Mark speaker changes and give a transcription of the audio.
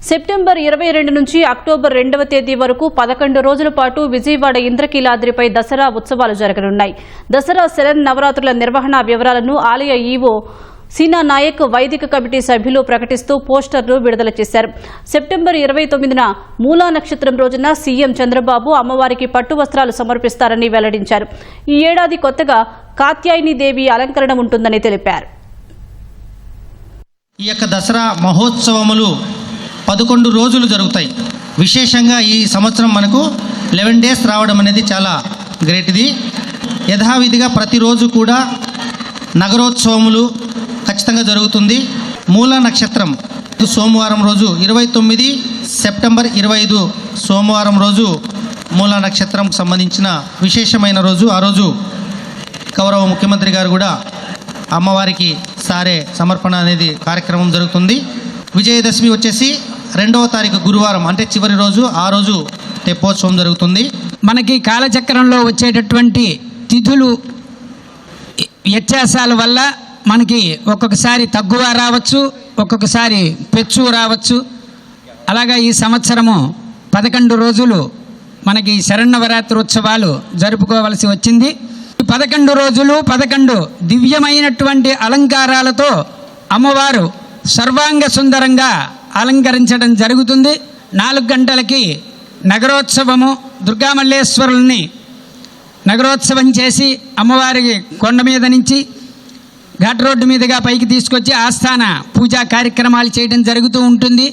Speaker 1: September 22 నుంచి October 2వ తేదీ వరకు 11 రోజుల పాటు విజయవాడ ఇంద్రకీలాద్రిపై దసరా ఉత్సవాలు జరగనున్నాయి. దసరా శరన్ నవరాత్రుల నిర్వహణ వివరాలను ఆలయ ఈవో సీనా నాయక్ వైదిక కమిటీ సభ్యులు ప్రకటిస్తూ పోస్టర్ను విడుదల చేశారు. సెప్టెంబర్ 29న మూలా నక్షత్రం రోజున సీఎం చంద్రబాబు అమ్మవారికి పట్టు వస్త్రాలు సమర్పిస్తారని వెల్లడించారు. ఈ ఏడాది కొత్తగా కాత్యాయని దేవి అలంకరణ ఉంటుందని తెలిపారు.
Speaker 2: ఈ యొక్క దసరా మహోత్సవములు 11 రోజులు జరుగుతాయి. విశేషంగా ఈ సంవత్సరం మనకు 11 డేస్ రావడం అనేది చాలా గ్రేట్. ఇది యథావిధిగా ప్రతిరోజు కూడా నగరోత్సవములు ఖచ్చితంగా జరుగుతుంది. మూల నక్షత్రం సోమవారం రోజు 29 సెప్టెంబర్ 25 సోమవారం రోజు మూల నక్షత్రం సంబంధించిన విశేషమైన రోజు. ఆ రోజు గౌరవ ముఖ్యమంత్రి గారు కూడా అమ్మవారికి సారే సమర్పణ అనేది కార్యక్రమం జరుగుతుంది. విజయదశమి వచ్చేసి 2వ తారీఖు గురువారం, అంటే చివరి రోజు. ఆ రోజు తెప్పోత్సవం జరుగుతుంది.
Speaker 3: మనకి కాలచక్రంలో వచ్చేటటువంటి తిథులు వ్యత్యాసాల వల్ల మనకి ఒక్కొక్కసారి తగ్గువ రావచ్చు, ఒక్కొక్కసారి పెచ్చు రావచ్చు. అలాగా ఈ సంవత్సరము 11 రోజులు మనకి శరన్నవరాత్రి ఉత్సవాలు జరుపుకోవలసి వచ్చింది. 11 రోజులు 11 దివ్యమైనటువంటి అలంకారాలతో అమ్మవారు సర్వాంగ సుందరంగా అలంకరించడం జరుగుతుంది. 4 గంటలకి నగరోత్సవము, దుర్గామల్లేశ్వరుల్ని నగరోత్సవం చేసి అమ్మవారికి కొండ మీద నుంచి ఘాట్ రోడ్డు మీదుగా పైకి తీసుకొచ్చి ఆస్థాన పూజా కార్యక్రమాలు చేయడం జరుగుతూ ఉంటుంది.